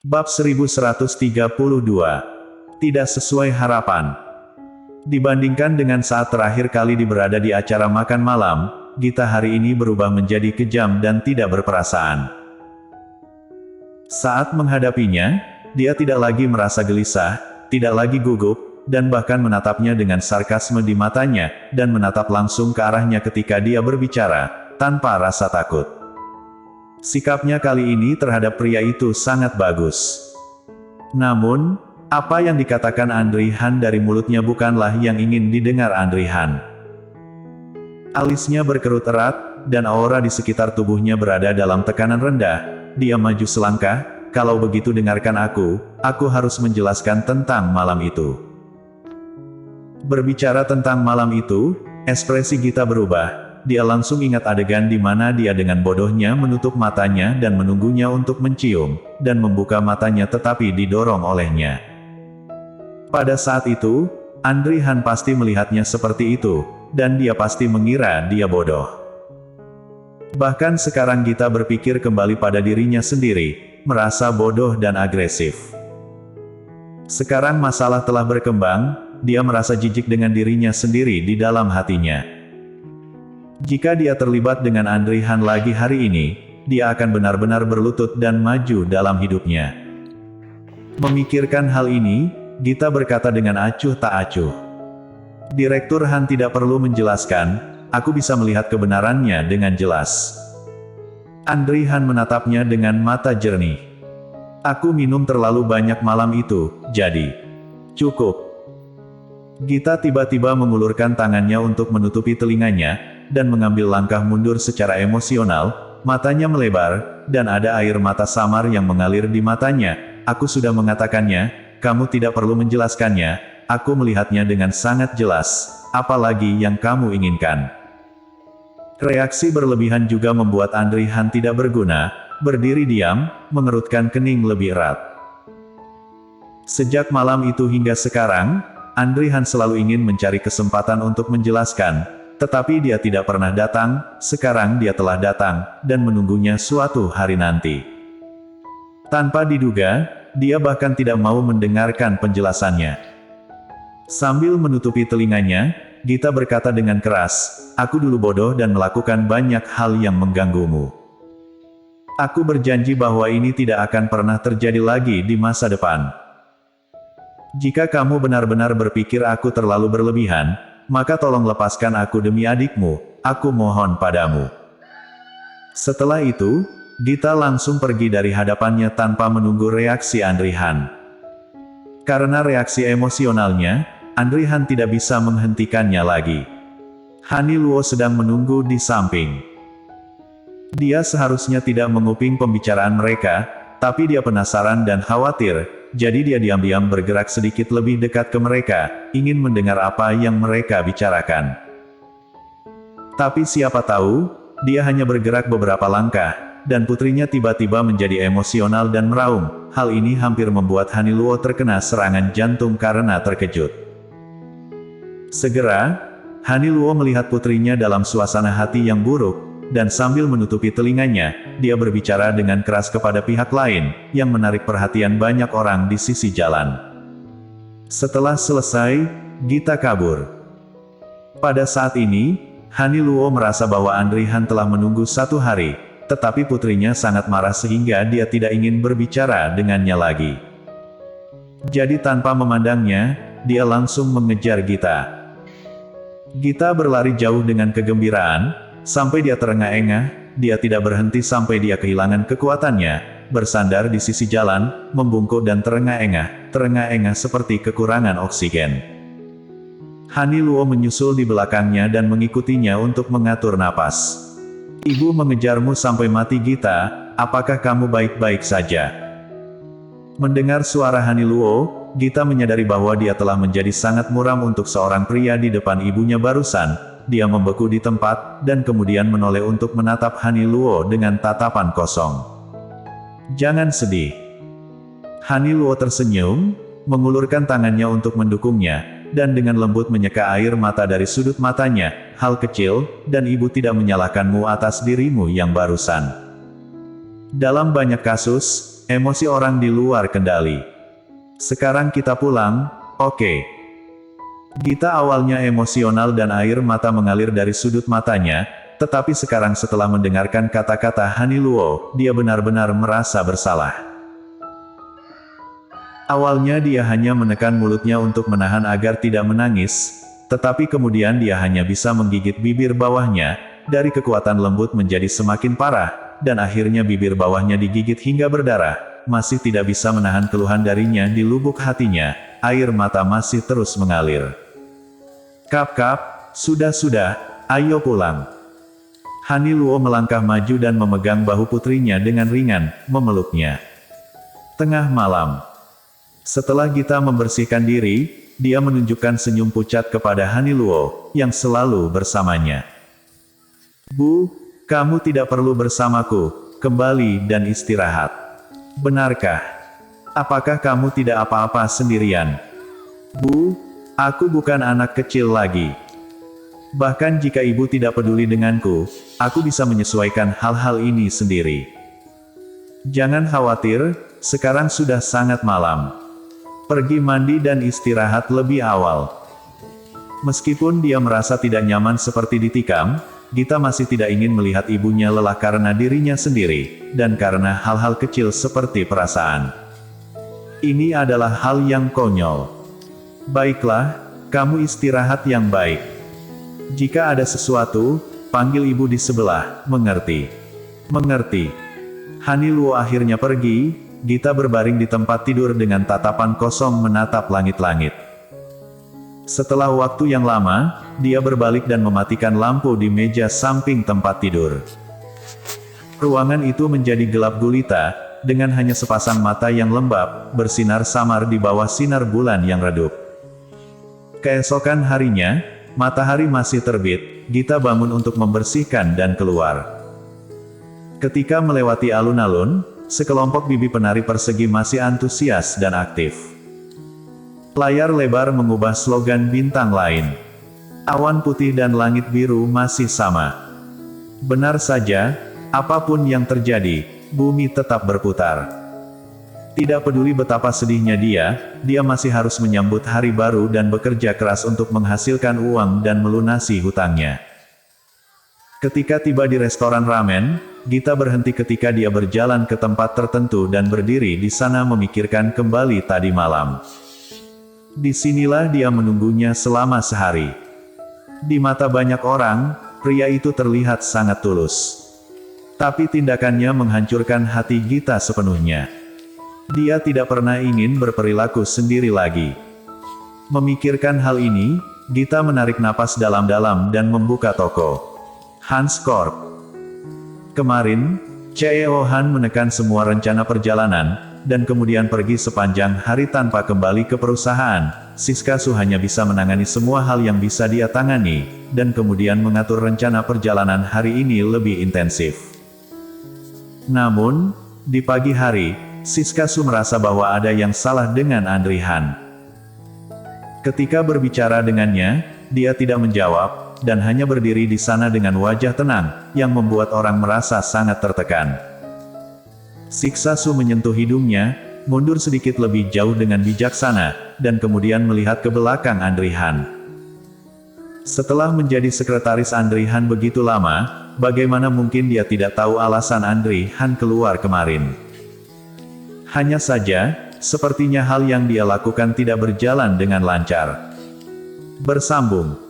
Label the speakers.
Speaker 1: Bab 1132. Tidak sesuai harapan. Dibandingkan dengan saat terakhir kali berada di acara makan malam, Gita hari ini berubah menjadi kejam dan tidak berperasaan. Saat menghadapinya, dia tidak lagi merasa gelisah, tidak lagi gugup, dan bahkan menatapnya dengan sarkasme di matanya, dan menatap langsung ke arahnya ketika dia berbicara, tanpa rasa takut. Sikapnya kali ini terhadap pria itu sangat bagus. Namun, apa yang dikatakan Andri Han dari mulutnya bukanlah yang ingin didengar Andri Han. Alisnya berkerut erat, dan aura di sekitar tubuhnya berada dalam tekanan rendah. Dia maju selangkah, kalau begitu dengarkan aku harus menjelaskan tentang malam itu. Berbicara tentang malam itu, ekspresi Gita berubah. Dia langsung ingat adegan di mana dia dengan bodohnya menutup matanya dan menunggunya untuk mencium, dan membuka matanya tetapi didorong olehnya. Pada saat itu, Andri Han pasti melihatnya seperti itu, dan dia pasti mengira dia bodoh. Bahkan sekarang Gita berpikir kembali pada dirinya sendiri, merasa bodoh dan agresif. Sekarang masalah telah berkembang, dia merasa jijik dengan dirinya sendiri di dalam hatinya. Jika dia terlibat dengan Andri Han lagi hari ini, dia akan benar-benar berlutut dan maju dalam hidupnya. Memikirkan hal ini, Gita berkata dengan acuh tak acuh. Direktur Han tidak perlu menjelaskan, aku bisa melihat kebenarannya dengan jelas. Andri Han menatapnya dengan mata jernih. Aku minum terlalu banyak malam itu, jadi cukup. Gita tiba-tiba mengulurkan tangannya untuk menutupi telinganya, dan mengambil langkah mundur secara emosional, matanya melebar, dan ada air mata samar yang mengalir di matanya. Aku sudah mengatakannya, kamu tidak perlu menjelaskannya, aku melihatnya dengan sangat jelas, apalagi yang kamu inginkan. Reaksi berlebihan juga membuat Andri Han tidak berguna, berdiri diam, mengerutkan kening lebih erat. Sejak malam itu hingga sekarang, Andri Han selalu ingin mencari kesempatan untuk menjelaskan, tetapi dia tidak pernah datang. Sekarang dia telah datang, dan menunggunya suatu hari nanti. Tanpa diduga, dia bahkan tidak mau mendengarkan penjelasannya. Sambil menutupi telinganya, Gita berkata dengan keras, aku dulu bodoh dan melakukan banyak hal yang mengganggumu. Aku berjanji bahwa ini tidak akan pernah terjadi lagi di masa depan. Jika kamu benar-benar berpikir aku terlalu berlebihan, maka tolong lepaskan aku demi adikmu, aku mohon padamu. Setelah itu, Gita langsung pergi dari hadapannya tanpa menunggu reaksi Andri Han. Karena reaksi emosionalnya, Andri Han tidak bisa menghentikannya lagi. Hani Luo sedang menunggu di samping. Dia seharusnya tidak menguping pembicaraan mereka, tapi dia penasaran dan khawatir, jadi dia diam-diam bergerak sedikit lebih dekat ke mereka, ingin mendengar apa yang mereka bicarakan. Tapi siapa tahu, dia hanya bergerak beberapa langkah, dan putrinya tiba-tiba menjadi emosional dan meraung. Hal ini hampir membuat Hani Luo terkena serangan jantung karena terkejut. Segera, Hani Luo melihat putrinya dalam suasana hati yang buruk, dan sambil menutupi telinganya, dia berbicara dengan keras kepada pihak lain, yang menarik perhatian banyak orang di sisi jalan. Setelah selesai, Gita kabur. Pada saat ini, Hani Luo merasa bahwa Andri Han telah menunggu satu hari, tetapi putrinya sangat marah sehingga dia tidak ingin berbicara dengannya lagi. Jadi tanpa memandangnya, dia langsung mengejar Gita. Gita berlari jauh dengan kegembiraan, sampai dia terengah-engah. Dia tidak berhenti sampai dia kehilangan kekuatannya, bersandar di sisi jalan, membungkuk dan terengah-engah seperti kekurangan oksigen. Hani Luo menyusul di belakangnya dan mengikutinya untuk mengatur napas. Ibu mengejarmu sampai mati Gita, apakah kamu baik-baik saja? Mendengar suara Hani Luo, Gita menyadari bahwa dia telah menjadi sangat muram untuk seorang pria di depan ibunya barusan. Dia membeku di tempat, dan kemudian menoleh untuk menatap Hani Luo dengan tatapan kosong. Jangan sedih. Hani Luo tersenyum, mengulurkan tangannya untuk mendukungnya, dan dengan lembut menyeka air mata dari sudut matanya. Hal kecil, dan ibu tidak menyalahkanmu atas dirimu yang barusan. Dalam banyak kasus, emosi orang di luar kendali. Sekarang kita pulang, oke? Gita awalnya emosional dan air mata mengalir dari sudut matanya, tetapi sekarang setelah mendengarkan kata-kata Haniluo, dia benar-benar merasa bersalah. Awalnya dia hanya menekan mulutnya untuk menahan agar tidak menangis, tetapi kemudian dia hanya bisa menggigit bibir bawahnya, dari kekuatan lembut menjadi semakin parah, dan akhirnya bibir bawahnya digigit hingga berdarah, masih tidak bisa menahan keluhan darinya di lubuk hatinya, air mata masih terus mengalir. Kap, sudah, ayo pulang. Haniluo melangkah maju dan memegang bahu putrinya dengan ringan, memeluknya. Tengah malam. Setelah Gita membersihkan diri, dia menunjukkan senyum pucat kepada Haniluo, yang selalu bersamanya. Bu, kamu tidak perlu bersamaku, kembali dan istirahat. Benarkah? Apakah kamu tidak apa-apa sendirian? Bu, aku bukan anak kecil lagi. Bahkan jika ibu tidak peduli denganku, aku bisa menyesuaikan hal-hal ini sendiri. Jangan khawatir, sekarang sudah sangat malam. Pergi mandi dan istirahat lebih awal. Meskipun dia merasa tidak nyaman seperti ditikam, Gita masih tidak ingin melihat ibunya lelah karena dirinya sendiri, dan karena hal-hal kecil seperti perasaan. Ini adalah hal yang konyol. Baiklah, kamu istirahat yang baik. Jika ada sesuatu, panggil ibu di sebelah, mengerti? Mengerti. Haniluo akhirnya pergi. Gita berbaring di tempat tidur dengan tatapan kosong menatap langit-langit. Setelah waktu yang lama, dia berbalik dan mematikan lampu di meja samping tempat tidur. Ruangan itu menjadi gelap gulita, dengan hanya sepasang mata yang lembab, bersinar samar di bawah sinar bulan yang redup. Keesokan harinya, matahari masih terbit, Gita bangun untuk membersihkan dan keluar. Ketika melewati alun-alun, sekelompok bibi penari persegi masih antusias dan aktif. Layar lebar mengubah slogan bintang lain. Awan putih dan langit biru masih sama. Benar saja, apapun yang terjadi, bumi tetap berputar. Tidak peduli betapa sedihnya dia masih harus menyambut hari baru dan bekerja keras untuk menghasilkan uang dan melunasi hutangnya. Ketika tiba di restoran ramen, Gita berhenti ketika dia berjalan ke tempat tertentu dan berdiri di sana memikirkan kembali tadi malam. Disinilah dia menunggunya selama sehari. Di mata banyak orang, pria itu terlihat sangat tulus. Tapi tindakannya menghancurkan hati Gita sepenuhnya. Dia tidak pernah ingin berperilaku sendiri lagi. Memikirkan hal ini, Gita menarik napas dalam-dalam dan membuka toko Hans Corp. Kemarin, CEO Han menekan semua rencana perjalanan, dan kemudian pergi sepanjang hari tanpa kembali ke perusahaan. Siska Su hanya bisa menangani semua hal yang bisa dia tangani, dan kemudian mengatur rencana perjalanan hari ini lebih intensif. Namun, di pagi hari, Siska Su merasa bahwa ada yang salah dengan Andri Han. Ketika berbicara dengannya, dia tidak menjawab, dan hanya berdiri di sana dengan wajah tenang, yang membuat orang merasa sangat tertekan. Siska Su menyentuh hidungnya, mundur sedikit lebih jauh dengan bijaksana, dan kemudian melihat ke belakang Andri Han. Setelah menjadi sekretaris Andri Han begitu lama, bagaimana mungkin dia tidak tahu alasan Andri Han keluar kemarin? Hanya saja, sepertinya hal yang dia lakukan tidak berjalan dengan lancar. Bersambung.